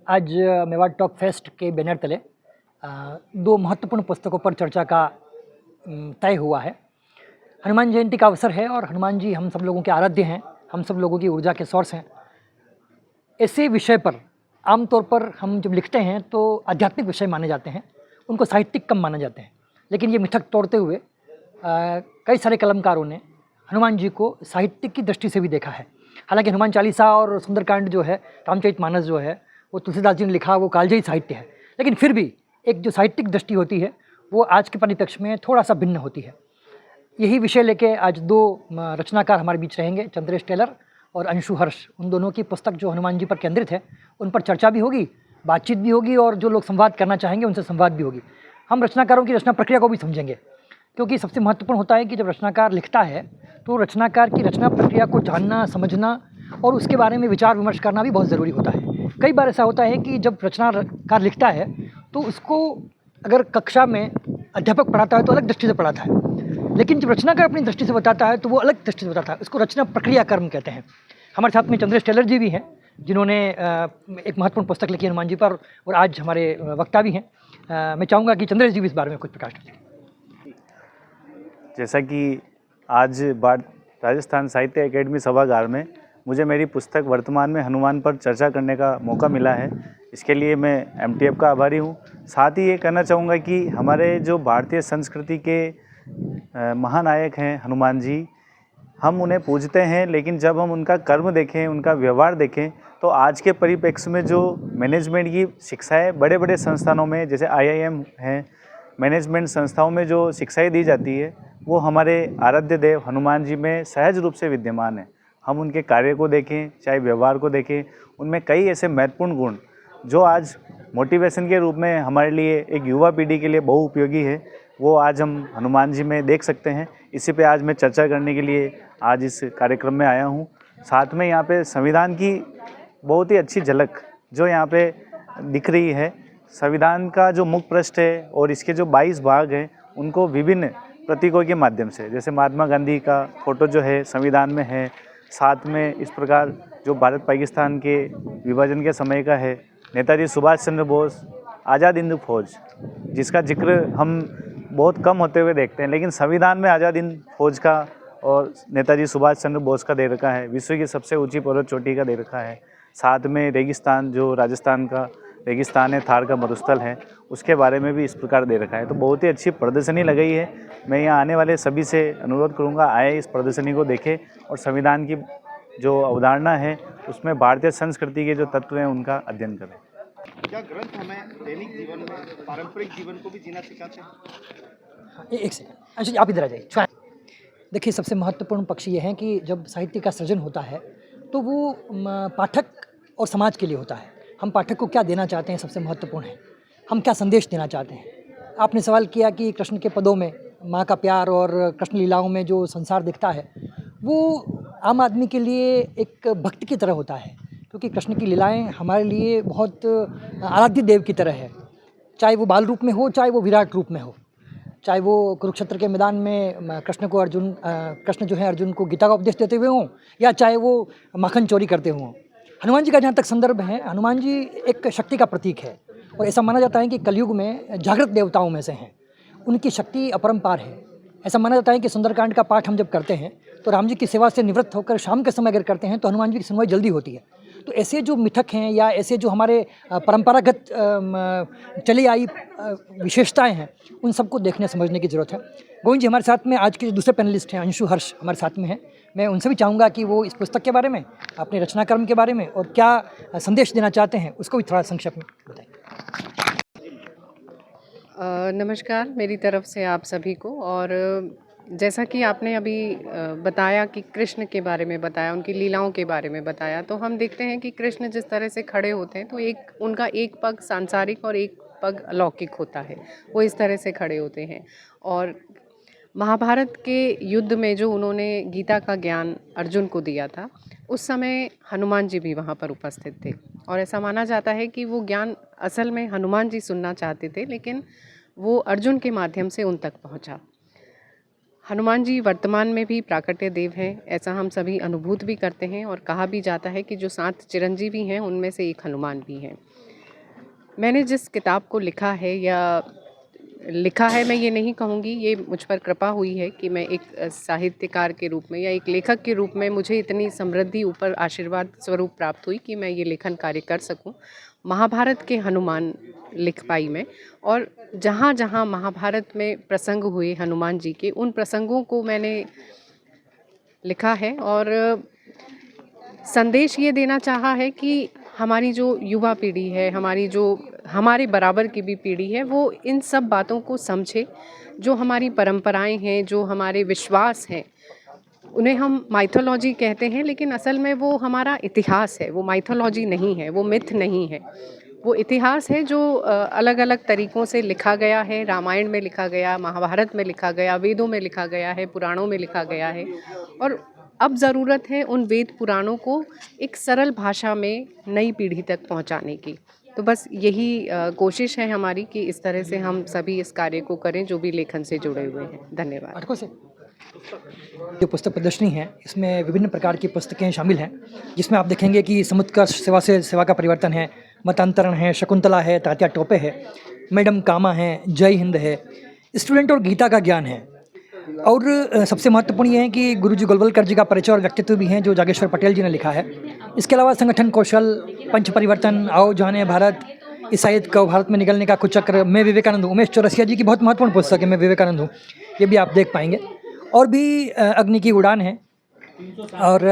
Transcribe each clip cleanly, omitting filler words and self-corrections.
आज Mewar talk fest के banner तले दो महत्वपूर्ण पुस्तकों पर चर्चा का तय हुआ है। हनुमान जयंती का अवसर है और हनुमान जी हम सब लोगों के आराध्य हैं, हम सब लोगों की ऊर्जा के सोर्स हैं। ऐसे विषय पर आमतौर पर हम जब लिखते हैं तो आध्यात्मिक विषय माने जाते हैं, उनको साहित्यिक कम माने जाते हैं। लेकिन ये मिथक तोड़ते हुए कई सारे कलमकारों ने हनुमान जी को साहित्यिक की दृष्टि से भी देखा है। हालांकि हनुमान चालीसा और सुंदरकांड जो है, रामचरितमानस जो है, वो तुलसीदास जी ने लिखा, वो कालजयी साहित्य है। लेकिन फिर भी एक जो साहित्यिक दृष्टि होती है वो आज के परिप्रेक्ष्य में थोड़ा सा भिन्न होती है। यही विषय लेके आज दो रचनाकार हमारे बीच रहेंगे, चंद्रेश टेलर और अंशु हर्ष। उन दोनों की पुस्तक जो हनुमान जी पर केंद्रित है उन पर चर्चा भी होगी, बातचीत भी होगी और जो लोग संवाद करना चाहेंगे उनसे संवाद भी होगी। हम रचनाकारों की रचना प्रक्रिया को भी समझेंगे, क्योंकि सबसे महत्वपूर्ण होता है कि जब रचनाकार लिखता है तो रचनाकार की रचना प्रक्रिया को जानना, समझना और उसके बारे में विचार विमर्श करना भी बहुत ज़रूरी होता है। कई बार ऐसा होता है कि जब रचनाकार लिखता है तो उसको अगर कक्षा में अध्यापक पढ़ाता है तो अलग दृष्टि से पढ़ाता है, लेकिन जब रचनाकार अपनी दृष्टि से बताता है तो वो अलग दृष्टि से बताता है। उसको रचना प्रक्रिया कर्म कहते हैं। हमारे साथ में चंद्रेश टेलर जी भी हैं, जिन्होंने एक महत्वपूर्ण पुस्तक लिखी हनुमान जी पर और आज हमारे वक्ता भी हैं। मैं चाहूँगा कि चंद्रेश जी भी इस बारे में कुछ प्रकाश डालें। जैसा कि आज राजस्थान साहित्य अकेडमी सभागार में मुझे मेरी पुस्तक वर्तमान में हनुमान पर चर्चा करने का मौका मिला है, इसके लिए मैं एमटीएफ का आभारी हूँ। साथ ही ये कहना चाहूँगा कि हमारे जो भारतीय संस्कृति के महानायक हैं हनुमान जी, हम उन्हें पूजते हैं, लेकिन जब हम उनका कर्म देखें, उनका व्यवहार देखें, तो आज के परिप्रेक्ष्य में जो मैनेजमेंट की शिक्षाएँ बड़े बड़े संस्थानों में जैसे IIM हैं, मैनेजमेंट संस्थाओं में जो शिक्षाएँ दी जाती है वो हमारे आराध्य देव हनुमान जी में सहज रूप से विद्यमान है। हम उनके कार्य को देखें, चाहे व्यवहार को देखें, उनमें कई ऐसे महत्वपूर्ण गुण जो आज मोटिवेशन के रूप में हमारे लिए, एक युवा पीढ़ी के लिए बहुउपयोगी है, वो आज हम हनुमान जी में देख सकते हैं। इसी पे आज मैं चर्चा करने के लिए आज इस कार्यक्रम में आया हूँ। साथ में यहाँ पे संविधान की बहुत ही अच्छी झलक जो यहाँ पे दिख रही है। संविधान का जो मुख्य पृष्ठ है और इसके जो 22 भाग हैं उनको विभिन्न प्रतीकों के माध्यम से, जैसे महात्मा गांधी का फोटो जो है संविधान में है, साथ में इस प्रकार जो भारत पाकिस्तान के विभाजन के समय का है, नेताजी सुभाष चंद्र बोस, आज़ाद हिंद फौज, जिसका जिक्र हम बहुत कम होते हुए देखते हैं, लेकिन संविधान में आज़ाद हिंद फौज का और नेताजी सुभाष चंद्र बोस का दे रखा है। विश्व की सबसे ऊंची पर्वत चोटी का दे रखा है। साथ में रेगिस्तान, जो राजस्थान का रेगिस्तान है, थार का मरुस्थल है, उसके बारे में भी इस प्रकार दे रखा है। तो बहुत ही अच्छी प्रदर्शनी लगाई है। मैं यहाँ आने वाले सभी से अनुरोध करूँगा, आए इस प्रदर्शनी को देखें और संविधान की जो अवधारणा है उसमें भारतीय संस्कृति के जो तत्व हैं उनका अध्ययन करें। क्या ग्रंथ हमें दैनिक जीवन में पारंपरिक जीवन को भी जीना सिखाते हैं? एक सेकंड अंशु जी, आप इधर आ जाइए। देखिए, सबसे महत्वपूर्ण पक्ष ये है कि जब साहित्य का सृजन होता है तो वो पाठक और समाज के लिए होता है। हम पाठक को क्या देना चाहते हैं सबसे महत्वपूर्ण है, हम क्या संदेश देना चाहते हैं। आपने सवाल किया कि कृष्ण के पदों में माँ का प्यार और कृष्ण लीलाओं में जो संसार दिखता है वो आम आदमी के लिए एक भक्त की तरह होता है, क्योंकि कृष्ण की लीलाएं हमारे लिए बहुत आराध्य देव की तरह है। चाहे वो बाल रूप में हो, चाहे वो विराट रूप में हो, चाहे वो कुरुक्षेत्र के मैदान में कृष्ण जो है अर्जुन को गीता का उपदेश देते हुए हों, या चाहे वो माखन चोरी करते हों। हनुमान जी का जहाँ तक संदर्भ है, हनुमान जी एक शक्ति का प्रतीक है और ऐसा माना जाता है कि कलयुग में जागृत देवताओं में से हैं। उनकी शक्ति अपरंपार है। ऐसा माना जाता है कि सुंदरकांड का पाठ हम जब करते हैं तो राम जी की सेवा से निवृत्त होकर शाम के समय अगर करते हैं तो हनुमान जी की सुनवाई जल्दी होती है। तो ऐसे जो मिथक हैं या ऐसे जो हमारे परंपरागत चली आई विशेषताएं हैं, उन सबको देखने समझने की ज़रूरत है। गोविंद जी हमारे साथ में आज के जो दूसरे पैनलिस्ट हैं, अंशु हर्ष, हमारे साथ में हैं। मैं उनसे भी चाहूँगा कि वो इस पुस्तक के बारे में, अपने रचनाक्रम के बारे में और क्या संदेश देना चाहते हैं उसको भी थोड़ा संक्षेप में बताएं। नमस्कार मेरी तरफ से आप सभी को। और जैसा कि आपने अभी बताया कि कृष्ण के बारे में बताया, उनकी लीलाओं के बारे में बताया, तो हम देखते हैं कि कृष्ण जिस तरह से खड़े होते हैं तो उनका एक पग सांसारिक और एक पग अलौकिक होता है। वो इस तरह से खड़े होते हैं। और महाभारत के युद्ध में जो उन्होंने गीता का ज्ञान अर्जुन को दिया था, उस समय हनुमान जी भी वहाँ पर उपस्थित थे। और ऐसा माना जाता है कि वो ज्ञान असल में हनुमान जी सुनना चाहते थे, लेकिन वो अर्जुन के माध्यम से उन तक पहुँचा। हनुमान जी वर्तमान में भी प्राकट्य देव हैं, ऐसा हम सभी अनुभूत भी करते हैं। और कहा भी जाता है कि जो 7 चिरंजीवी हैं उनमें से एक हनुमान भी हैं। मैंने जिस किताब को लिखा है या लिखा है, मैं ये नहीं कहूँगी, ये मुझ पर कृपा हुई है कि मैं एक साहित्यकार के रूप में या एक लेखक के रूप में मुझे इतनी समृद्धि ऊपर आशीर्वाद स्वरूप प्राप्त हुई कि मैं ये लेखन कार्य कर सकूँ। महाभारत के हनुमान लिख पाई मैं, और जहाँ जहाँ महाभारत में प्रसंग हुए हनुमान जी के, उन प्रसंगों को मैंने लिखा है और संदेश ये देना चाहा है कि हमारी जो युवा पीढ़ी है, हमारी जो हमारे बराबर की भी पीढ़ी है, वो इन सब बातों को समझे। जो हमारी परंपराएं हैं, जो हमारे विश्वास हैं, उन्हें हम माइथोलॉजी कहते हैं, लेकिन असल में वो हमारा इतिहास है। वो माइथोलॉजी नहीं है, वो मिथ नहीं है, वो इतिहास है जो अलग अलग तरीक़ों से लिखा गया है। रामायण में लिखा गया, महाभारत में लिखा गया, वेदों में लिखा गया है, पुराणों में लिखा गया है। और अब ज़रूरत है उन वेद पुराणों को एक सरल भाषा में नई पीढ़ी तक पहुंचाने की। तो बस यही कोशिश है हमारी कि इस तरह से हम सभी इस कार्य को करें जो भी लेखन से जुड़े हुए हैं। धन्यवाद। पाठकों से जो पुस्तक प्रदर्शनी है, इसमें विभिन्न प्रकार की पुस्तकें शामिल हैं, जिसमें आप देखेंगे कि समुत्कर्ष सेवा से सेवा का परिवर्तन है, मतांतरण है, शकुंतला है, तात्या टोपे है, मैडम कामा है, जय हिंद है, स्टूडेंट और गीता का ज्ञान है। और सबसे महत्वपूर्ण ये है कि गुरुजी गोलवलकर जी का परिचय और व्यक्तित्व भी हैं, जो जागेश्वर पटेल जी ने लिखा है। इसके अलावा संगठन कौशल, पंच परिवर्तन, आओ जाने भारत, ईसाईयत को भारत में निकलने का कुचक्र, मैं विवेकानंद हूँ, उमेश चौरसिया जी की बहुत महत्वपूर्ण पुस्तक है मैं विवेकानंद हूँ, ये भी आप देख पाएंगे। और भी अग्नि की उड़ान है। और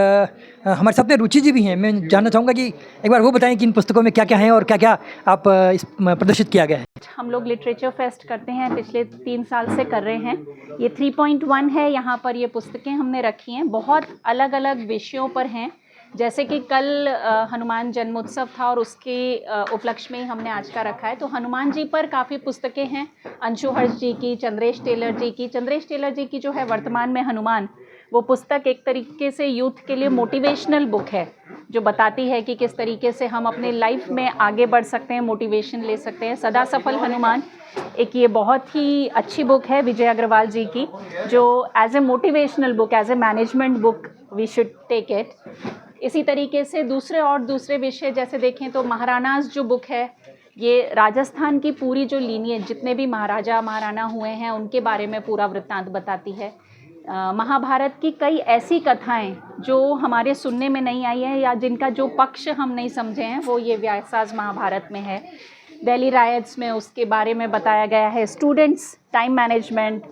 हमारे साथ में रुचि जी भी हैं। मैं जानना चाहूँगा कि एक बार वो बताएं कि इन पुस्तकों में क्या क्या है और क्या क्या आप इस प्रदर्शित किया गया है। हम लोग लिटरेचर फेस्ट करते हैं, पिछले 3 साल से कर रहे हैं। ये 3.1 है, यहाँ पर ये पुस्तकें हमने रखी हैं, बहुत अलग अलग विषयों पर हैं। जैसे कि कल हनुमान जन्मोत्सव था और उसके उपलक्ष्य में ही हमने आज का रखा है। तो हनुमान जी पर काफ़ी पुस्तकें हैं, अंशु हर्ष जी की, चंद्रेश टेलर जी की। चंद्रेश टेलर जी की जो है वर्तमान में हनुमान, वो पुस्तक एक तरीके से यूथ के लिए मोटिवेशनल बुक है, जो बताती है कि किस तरीके से हम अपने लाइफ में आगे बढ़ सकते हैं, मोटिवेशन ले सकते हैं। सदा सफल हनुमान एक ये बहुत ही अच्छी बुक है विजय अग्रवाल जी की, जो as a motivational book, as a management book we should take it. इसी तरीके से दूसरे विषय जैसे देखें तो महाराणास जो बुक है, ये राजस्थान की पूरी जो लीनियज, जितने भी महाराजा महाराणा हुए हैं, उनके बारे में पूरा वृत्तांत बताती है। महाभारत की कई ऐसी कथाएं जो हमारे सुनने में नहीं आई है या जिनका जो पक्ष हम नहीं समझे हैं, वो ये व्यासाज महाभारत में है। दिल्ली रायट्स में उसके बारे में बताया गया है। स्टूडेंट्स, टाइम मैनेजमेंट,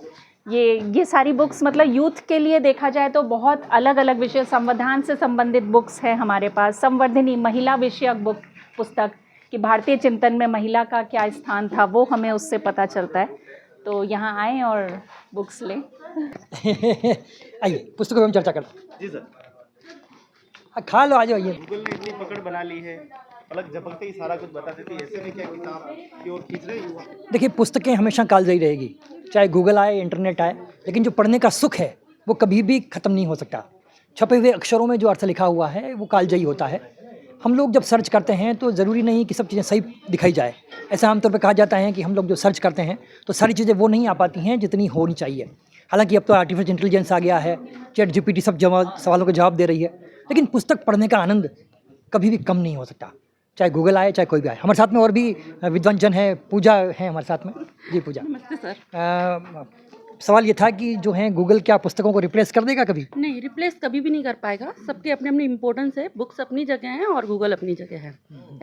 ये सारी बुक्स मतलब यूथ के लिए देखा जाए तो बहुत अलग अलग विषय, संविधान से संबंधित बुक्स है हमारे पास। संवर्धिनी महिला विषयक बुक पुस्तक कि भारतीय चिंतन में महिला का क्या स्थान था, वो हमें उससे पता चलता है। तो यहाँ आएँ और बुक्स लें। आइए पुस्तकों पर हम चर्चा करते हैं। जी सर। खा लो, आ जाओ। आइए। गूगल ने इतनी पकड़ बना ली है, पलक झपकते ही सारा कुछ बता देती है, ऐसे में क्या किताब की ओर खींच रहे युवा? देखिए, पुस्तकें हमेशा कालजयी रहेगी, चाहे गूगल आए, इंटरनेट आए, लेकिन जो पढ़ने का सुख है वो कभी भी ख़त्म नहीं हो सकता। छपे हुए अक्षरों में जो अर्थ लिखा हुआ है वो कालजयी होता है। हम लोग जब सर्च करते हैं तो ज़रूरी नहीं कि सब चीज़ें सही दिखाई जाए। ऐसा आमतौर पर कहा जाता है कि हम लोग जो सर्च करते हैं तो सारी चीज़ें वो नहीं आ पाती हैं जितनी होनी चाहिए। हालांकि अब तो आर्टिफिशियल इंटेलिजेंस आ गया है, चैट जीपीटी सब सवालों के जवाब दे रही है, लेकिन पुस्तक पढ़ने का आनंद कभी भी कम नहीं हो सकता, चाहे गूगल आए चाहे कोई भी आए। हमारे साथ में और भी विद्वान जन है, पूजा है हमारे साथ में। जी पूजा। नमस्ते सर। सवाल ये था कि जो है गूगल क्या पुस्तकों को रिप्लेस कर देगा कभी? नहीं, रिप्लेस कभी भी नहीं कर पाएगा। सबके अपने अपनी इम्पोर्टेंस है। बुक्स अपनी जगह हैं और गूगल अपनी जगह है।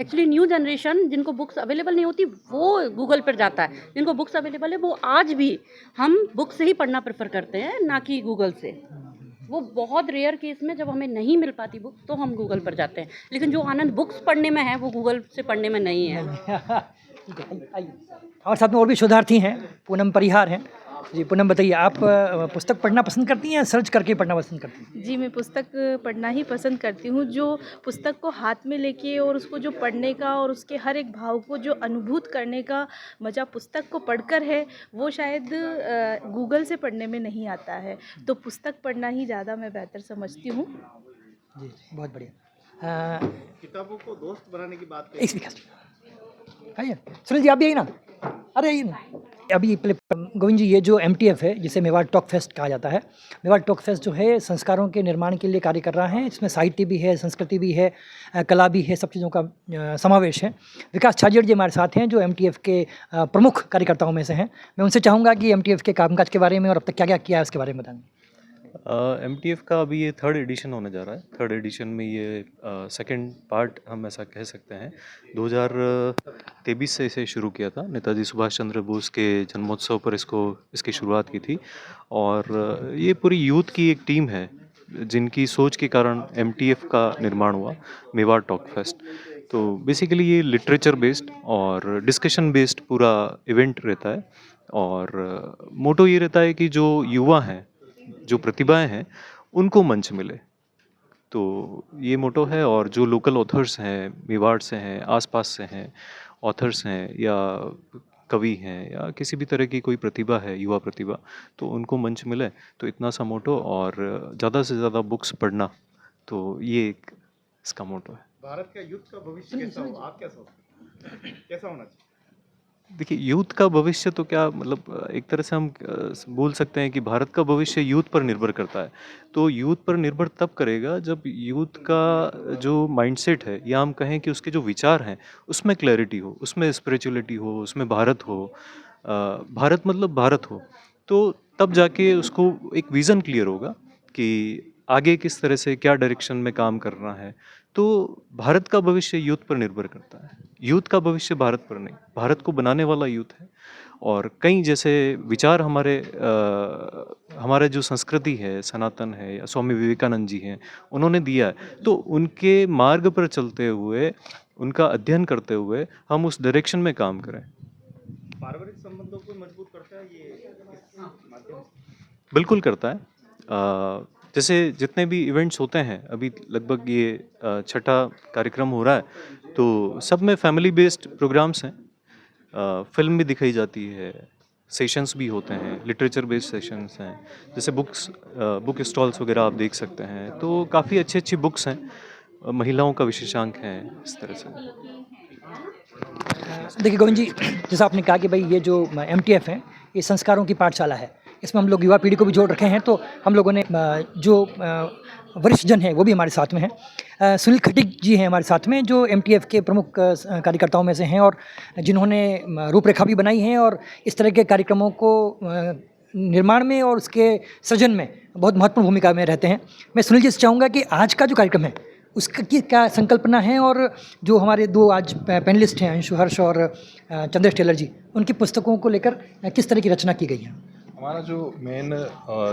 एक्चुअली न्यू जनरेशन जिनको बुक्स अवेलेबल नहीं होती वो गूगल पर जाता है, जिनको बुक्स अवेलेबल है वो आज भी हम बुक से ही पढ़ना प्रेफर करते हैं, ना कि गूगल से। वो बहुत रेयर केस में जब हमें नहीं मिल पाती बुक तो हम गूगल पर जाते हैं, लेकिन जो आनंद बुक्स पढ़ने में है वो गूगल से पढ़ने में नहीं है। हमारे साथ में और भी शोधार्थी हैं, पूनम परिहार हैं। जी पूनम, बताइए, आप पुस्तक पढ़ना पसंद करती हैं या सर्च करके पढ़ना पसंद करती हैं? जी, मैं पुस्तक पढ़ना ही पसंद करती हूँ। जो पुस्तक को हाथ में लेके और उसको जो पढ़ने का और उसके हर एक भाव को जो अनुभूत करने का मज़ा पुस्तक को पढ़कर है, वो शायद गूगल से पढ़ने में नहीं आता है। तो पुस्तक पढ़ना ही ज़्यादा मैं बेहतर समझती हूँ। जी बहुत बढ़िया। किताबों को दोस्त बनाने की बात आइए सुनील जी, आप भी आइए ना। अरे आइए ना। अभी गोविंद जी, ये जो MTF है जिसे मेवाड़ टॉक फेस्ट कहा जाता है, मेवाड़ टॉक फेस्ट जो है संस्कारों के निर्माण के लिए कार्य कर रहा है। इसमें साहित्य भी है, संस्कृति भी है, कला भी है, सब चीज़ों का समावेश है। विकास छाजेड़ जी हमारे साथ हैं जो MTF के प्रमुख कार्यकर्ताओं में से हैं। मैं उनसे चाहूँगा कि MTF के कामकाज के बारे में और अब तक क्या क्या किया है उसके बारे में बताएँ। MTF का अभी ये 3rd एडिशन होने जा रहा है। 3rd एडिशन में ये सेकंड पार्ट हम ऐसा कह सकते हैं। 2023 से इसे शुरू किया था। नेताजी सुभाष चंद्र बोस के जन्मोत्सव पर इसकी शुरुआत की थी और ये पूरी यूथ की एक टीम है जिनकी सोच के कारण MTF का निर्माण हुआ, मेवाड़ टॉक फेस्ट। तो बेसिकली ये लिटरेचर बेस्ड और डिस्कशन बेस्ड पूरा इवेंट रहता है और मोटो ये रहता है कि जो युवा हैं, जो प्रतिभाएं हैं, उनको मंच मिले। तो ये मोटो है और जो लोकल ऑथर्स हैं, मेवाड़ से हैं, आसपास से हैं, ऑथर्स हैं या कवि हैं या किसी भी तरह की कोई प्रतिभा है, युवा प्रतिभा, तो उनको मंच मिले। तो इतना सा मोटो और ज़्यादा से ज़्यादा बुक्स पढ़ना, तो ये एक इसका मोटो है। भारत का यूथ का भविष्य कैसा हो, आप क्या सोचते हैं, कैसा होना चाहिए? देखिए, यूथ का भविष्य तो क्या मतलब एक तरह से हम बोल सकते हैं कि भारत का भविष्य यूथ पर निर्भर करता है। तो यूथ पर निर्भर तब करेगा जब यूथ का जो माइंडसेट है या हम कहें कि उसके जो विचार हैं उसमें क्लैरिटी हो, उसमें स्पिरिचुअलिटी हो, उसमें भारत हो, भारत मतलब भारत हो। तो तब जाके उसको एक विज़न क्लियर होगा कि आगे किस तरह से क्या डायरेक्शन में काम करना है। तो भारत का भविष्य यूथ पर निर्भर करता है। यूथ का भविष्य भारत पर नहीं, भारत को बनाने वाला यूथ है। और कई जैसे विचार हमारे जो संस्कृति है, सनातन है या स्वामी विवेकानंद जी हैं, उन्होंने दिया है। तो उनके मार्ग पर चलते हुए, उनका अध्ययन करते हुए हम उस डायरेक्शन में काम करें। पारिवारिक संबंधों को मजबूत करता है ये इस माध्यम से? बिल्कुल करता है। जैसे जितने भी इवेंट्स होते हैं, अभी लगभग ये 6ठा कार्यक्रम हो रहा है, तो सब में फैमिली बेस्ड प्रोग्राम्स हैं। फिल्म भी दिखाई जाती है, सेशंस भी होते हैं, लिटरेचर बेस्ड सेशंस हैं। जैसे बुक स्टॉल्स वगैरह आप देख सकते हैं। तो काफ़ी अच्छी बुक्स हैं, महिलाओं का विशेषांक है, इस तरह से। देखिए गोविंद जी, जैसा आपने कहा कि भाई ये जो MTF है ये संस्कारों की पाठशाला है। इसमें हम लोग युवा पीढ़ी को भी जोड़ रखे हैं। तो हम लोगों ने जो वरिष्ठ जन हैं वो भी हमारे साथ में हैं। सुनील खटीक जी हैं हमारे साथ में जो MTF के प्रमुख कार्यकर्ताओं में से हैं और जिन्होंने रूपरेखा भी बनाई है और इस तरह के कार्यक्रमों को निर्माण में और उसके सृजन में बहुत महत्वपूर्ण भूमिका में रहते हैं। मैं सुनील जी से चाहूँगा कि आज का जो कार्यक्रम है उसका की क्या संकल्पना है और जो हमारे 2 आज पैनलिस्ट हैं अंशु हर्ष और चंद्रेश टेलर जी, उनकी पुस्तकों को लेकर किस तरह की रचना की गई है? हमारा जो मेन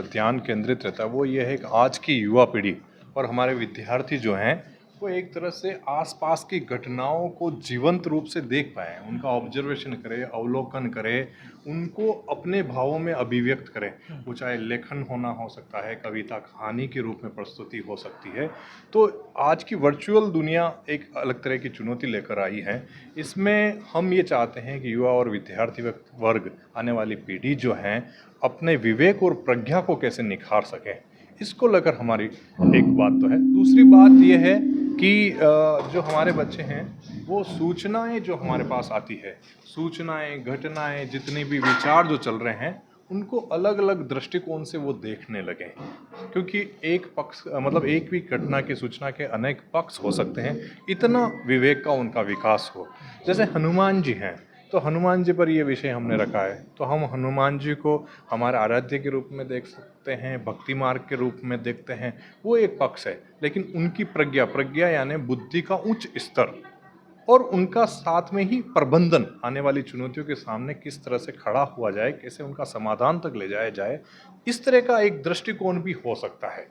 ध्यान केंद्रित रहता है वो ये है कि आज की युवा पीढ़ी और हमारे विद्यार्थी जो हैं वो एक तरह से आसपास की घटनाओं को जीवंत रूप से देख पाएँ, उनका ऑब्जर्वेशन करें, अवलोकन करें, उनको अपने भावों में अभिव्यक्त करें। वो चाहे लेखन होना हो सकता है, कविता कहानी के रूप में प्रस्तुति हो सकती है। तो आज की वर्चुअल दुनिया एक अलग तरह की चुनौती लेकर आई है। इसमें हम ये चाहते हैं कि युवा और विद्यार्थी वर्ग, आने वाली पीढ़ी जो हैं, अपने विवेक और प्रज्ञा को कैसे निखार सकें, इसको लेकर हमारी एक बात तो है। दूसरी बात यह है कि जो हमारे बच्चे हैं वो सूचनाएं जो हमारे पास आती है, सूचनाएं, घटनाएं, जितने भी विचार जो चल रहे हैं, उनको अलग अलग दृष्टिकोण से वो देखने लगें। क्योंकि एक पक्ष मतलब एक भी घटना की सूचना के अनेक पक्ष हो सकते हैं, इतना विवेक का उनका विकास हो। जैसे हनुमान जी हैं, तो हनुमान जी पर ये विषय हमने रखा है, तो हम हनुमान जी को हमारे आराध्य के रूप में देख सकते हैं, भक्ति मार्ग के रूप में देखते हैं, वो एक पक्ष है। लेकिन उनकी प्रज्ञा यानी बुद्धि का उच्च स्तर और उनका साथ में ही प्रबंधन, आने वाली चुनौतियों के सामने किस तरह से खड़ा हुआ जाए, कैसे उनका समाधान तक ले जाया जाए, इस तरह का एक दृष्टिकोण भी हो सकता है।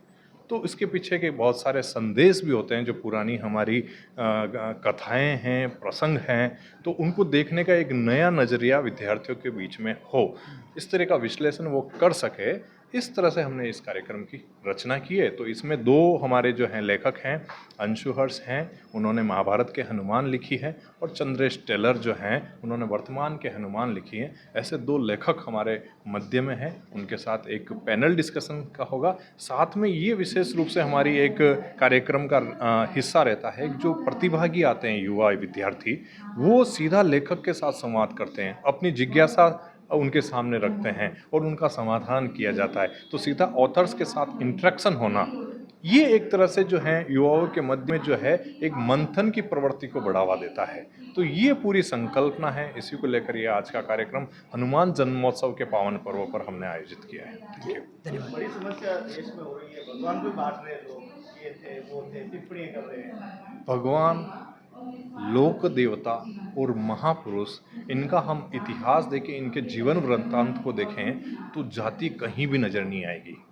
तो इसके पीछे के बहुत सारे संदेश भी होते हैं जो पुरानी हमारी कथाएं हैं, प्रसंग हैं, तो उनको देखने का एक नया नज़रिया विद्यार्थियों के बीच में हो, इस तरह का विश्लेषण वो कर सके, इस तरह से हमने इस कार्यक्रम की रचना की है। तो इसमें 2 हमारे जो हैं लेखक हैं, अंशु हर्ष हैं, उन्होंने महाभारत के हनुमान लिखी है, और चंद्रेश टेलर जो हैं, उन्होंने वर्तमान के हनुमान लिखी है। ऐसे 2 लेखक हमारे मध्य में हैं, उनके साथ एक पैनल डिस्कशन का होगा। साथ में ये विशेष रूप से हमारी एक कार्यक्रम का हिस्सा रहता है, जो प्रतिभागी आते हैं युवा विद्यार्थी, वो सीधा लेखक के साथ संवाद करते हैं, अपनी जिज्ञासा उनके सामने रखते हैं और उनका समाधान किया जाता है। तो सीधा ऑथर्स के साथ इंटरेक्शन होना, ये एक तरह से जो है युवाओं के मध्य में जो है एक मंथन की प्रवृत्ति को बढ़ावा देता है। तो ये पूरी संकल्पना है, इसी को लेकर ये आज का कार्यक्रम हनुमान जन्मोत्सव के पावन पर्व पर हमने आयोजित किया है। Thank you. बड़ी समस्या देश में हो रही है, भगवान को बांट रहे हैं लोग, ये थे वो थे, टिप्पणी कर रहे हैं। भगवान, लोक देवता और महापुरुष, इनका हम इतिहास देखें, इनके जीवन वृत्तांत को देखें तो जाति कहीं भी नजर नहीं आएगी।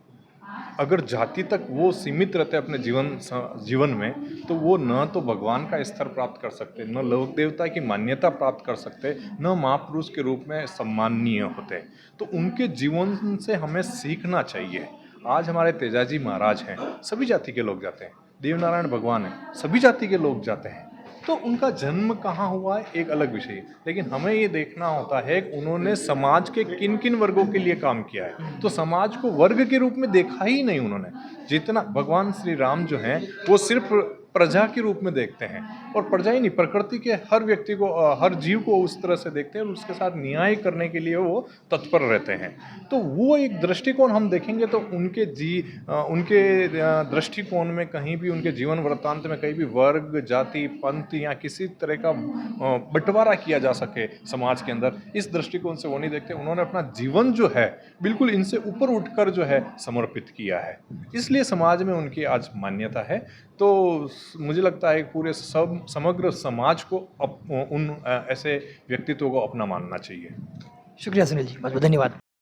अगर जाति तक वो सीमित रहते अपने जीवन में, तो वो न तो भगवान का स्तर प्राप्त कर सकते, न लोक देवता की मान्यता प्राप्त कर सकते, न महापुरुष के रूप में सम्माननीय होते। तो उनके जीवन से हमें सीखना चाहिए। आज हमारे तेजाजी महाराज हैं, सभी जाति के लोग जाते हैं। देवनारायण भगवान हैं, सभी जाति के लोग जाते हैं। तो उनका जन्म कहाँ हुआ है एक अलग विषय है, लेकिन हमें ये देखना होता है कि उन्होंने समाज के किन किन वर्गों के लिए काम किया है। तो समाज को वर्ग के रूप में देखा ही नहीं उन्होंने। जितना भगवान श्री राम जो हैं वो सिर्फ प्रजा के रूप में देखते हैं, और प्रजा ही नहीं, प्रकृति के हर व्यक्ति को, हर जीव को उस तरह से देखते हैं और उसके साथ न्याय करने के लिए वो तत्पर रहते हैं। तो वो एक दृष्टिकोण हम देखेंगे तो उनके दृष्टिकोण में कहीं भी, उनके जीवन वृत्तांत में कहीं भी वर्ग, जाति, पंथ या किसी तरह का बंटवारा किया जा सके समाज के अंदर, इस दृष्टिकोण से वो नहीं देखते। उन्होंने अपना जीवन जो है बिल्कुल इनसे ऊपर उठकर जो है समर्पित किया है, इसलिए समाज में उनकी आज मान्यता है। तो मुझे लगता है पूरे समग्र समाज को उन ऐसे व्यक्तित्वों को अपना मानना चाहिए। शुक्रिया सुनील जी, बहुत बहुत धन्यवाद।